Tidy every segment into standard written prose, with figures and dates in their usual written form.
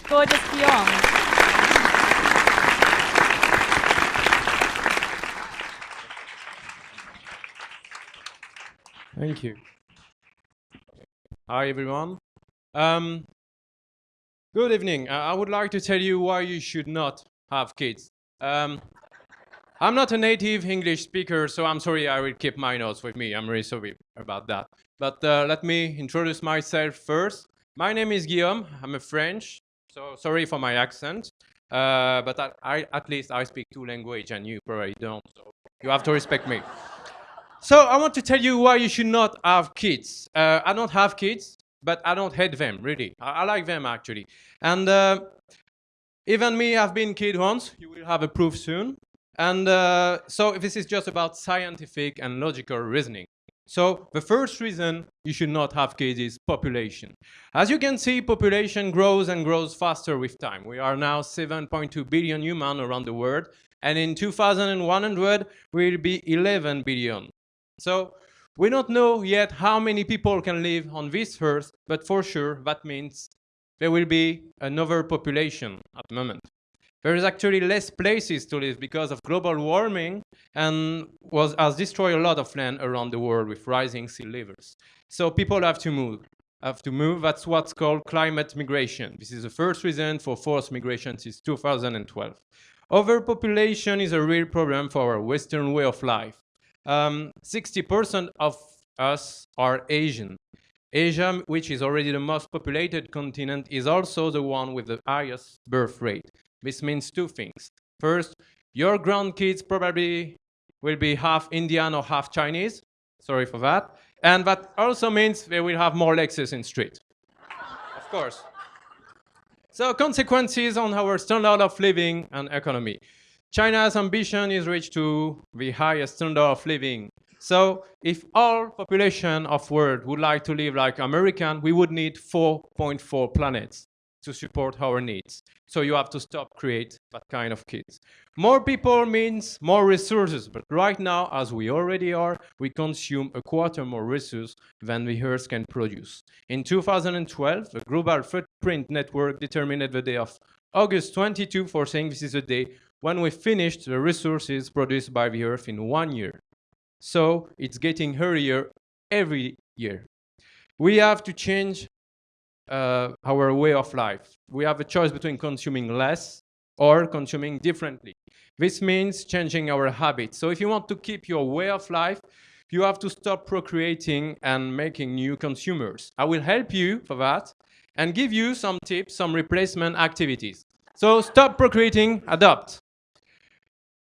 Gorgeous Guillaume. Thank you. Hi, everyone. Um, Good evening. I would like to tell you why you should not have kids. Um, I'm not a native English speaker, so I'm sorry I will keep my notes with me. I'm really sorry about that. But let me introduce myself first. My name is Guillaume. I'm a French, so sorry for my accent. But at least I speak two languages and you probably don't, so you have to respect me. So I want to tell you why you should not have kids. I don't have kids, but I don't hate them, really. I like them, actually. And even me, I've been kid once. You will have a proof soon. And so this is just about scientific and logical reasoning. So the first reason you should not have kids is population. As you can see, population grows and grows faster with time. We are now 7.2 billion humans around the world. And in 2100, we'll be 11 billion. So we don't know yet how many people can live on this earth, but for sure that means there will be an overpopulation at the moment. There is actually less places to live because of global warming and has destroyed a lot of land around the world with rising sea levels. So people have to move. That's what's called climate migration. This is the first reason for forced migration since 2012. Overpopulation is a real problem for our Western way of life. 60% of us are Asian. Asia, which is already the most populated continent, is also the one with the highest birth rate. This means two things. First, your grandkids probably will be half Indian or half Chinese. Sorry for that. And that also means they will have more Lexus in street. Of course. So consequences on our standard of living and economy. China's ambition is reached to the highest standard of living. So if all population of world would like to live like American, we would need 4.4 planets to support our needs. So you have to stop create that kind of kids. More people means more resources, but right now, as we already are, we consume a quarter more resources than the Earth can produce. In 2012, the Global Footprint Network determined the day of August 22 for saying this is a day when we finished the resources produced by the Earth in 1 year. So it's getting hurrier every year. We have to change our way of life. We have a choice between consuming less or consuming differently. This means changing our habits. So if you want to keep your way of life, you have to stop procreating and making new consumers. I will help you for that and give you some tips, some replacement activities. So stop procreating, adopt.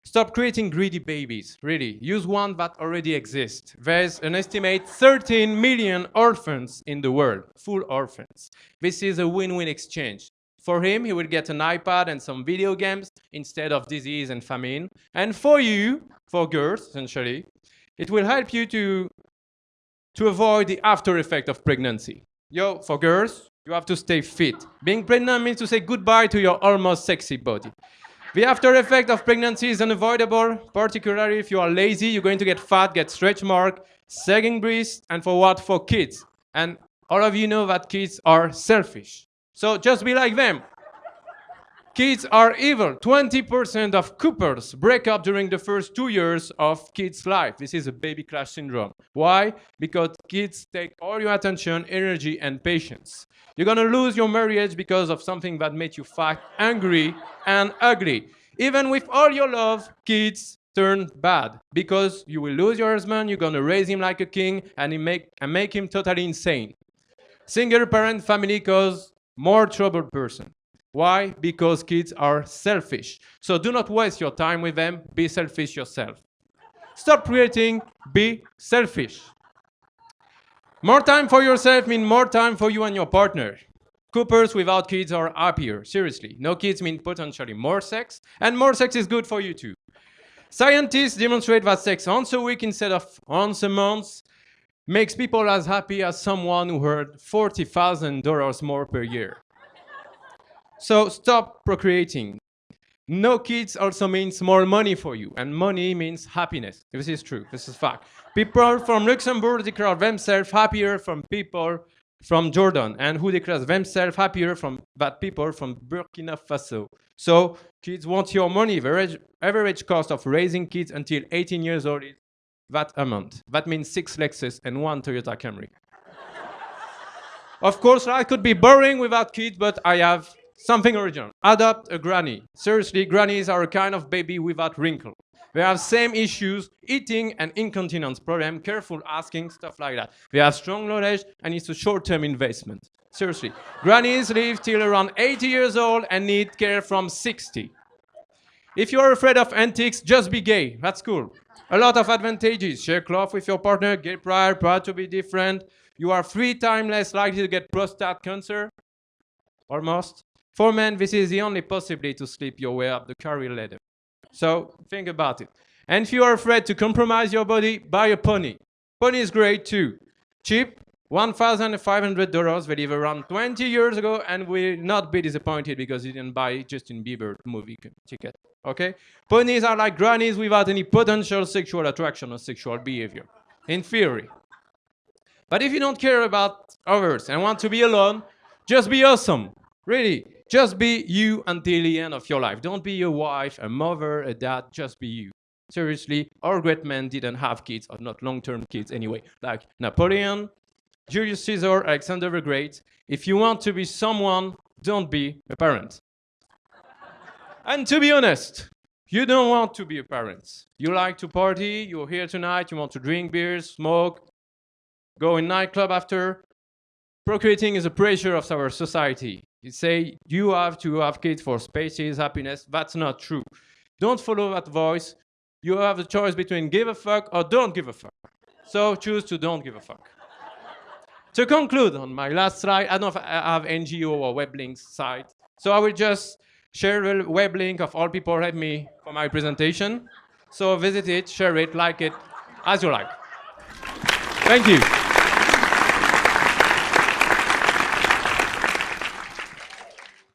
Stop creating greedy babies, really. Use one that already exists. There's an estimated 13 million orphans in the world, full orphans. This is a win-win exchange. For him, he will get an iPad and some video games instead of disease and famine. And for you, for girls, essentially, it will help you to avoid the after effect of pregnancy. For girls, you have to stay fit. Being pregnant means to say goodbye to your almost sexy body. The after effect of pregnancy is unavoidable, particularly if you are lazy, you're going to get fat, get stretch mark, sagging breasts, and for what? For kids. And all of you know that kids are selfish. So just be like them. Kids are evil. 20% of couples break up during the first 2 years of kids' life. This is a baby clash syndrome. Why? Because kids take all your attention, energy, and patience. You're gonna lose your marriage because of something that made you fat, angry, and ugly. Even with all your love, kids turn bad because you will lose your husband, you're gonna raise him like a king, and make him totally insane. Single parent family cause more troubled person. Why? Because kids are selfish. So do not waste your time with them. Be selfish yourself. Stop creating. Be selfish. More time for yourself means more time for you and your partner. Couples without kids are happier. Seriously. No kids mean potentially more sex. And more sex is good for you too. Scientists demonstrate that sex once a week instead of once a month makes people as happy as someone who earned $40,000 more per year. So stop procreating. No kids also means more money for you, and money means happiness. This is true. This is fact. People from Luxembourg declare themselves happier from people from Jordan and who declares themselves happier from that people from Burkina Faso. So kids want your money. The average cost of raising kids until 18 years old is that amount. That means 6 Lexus and 1 Toyota Camry. Of course, life could be boring without kids, but I have something original. Adopt a granny. Seriously, grannies are a kind of baby without wrinkles. They have same issues, eating and incontinence problem, careful asking, stuff like that. They have strong knowledge and it's a short-term investment. Seriously. Grannies live till around 80 years old and need care from 60. If you are afraid of antics, just be gay. That's cool. A lot of advantages. Share clothes with your partner, get pride, proud to be different. You are 3 times less likely to get prostate cancer. Almost. For men, this is the only possibility to sleep your way up the career ladder. So think about it. And if you are afraid to compromise your body, buy a pony. Pony is great too. Cheap, $1,500. They live around 20 years ago and will not be disappointed because you didn't buy Justin Bieber movie ticket. Okay? Ponies are like grannies without any potential sexual attraction or sexual behavior. In theory. But if you don't care about others and want to be alone, just be awesome. Really. Just be you until the end of your life. Don't be a wife, a mother, a dad. Just be you. Seriously, all great men didn't have kids, or not long-term kids anyway. Like Napoleon, Julius Caesar, Alexander the Great. If you want to be someone, don't be a parent. And to be honest, you don't want to be a parent. You like to party, you're here tonight, you want to drink beers, smoke, go in nightclub after. Procreating is a pressure of our society. You say you have to have kids for spaces, happiness. That's not true. Don't follow that voice. You have the choice between give a fuck or don't give a fuck. So choose to don't give a fuck. To conclude on my last slide, I don't have NGO or web links site. So I will just share the web link of all people who helped me for my presentation. So visit it, share it, like it, as you like. Thank you.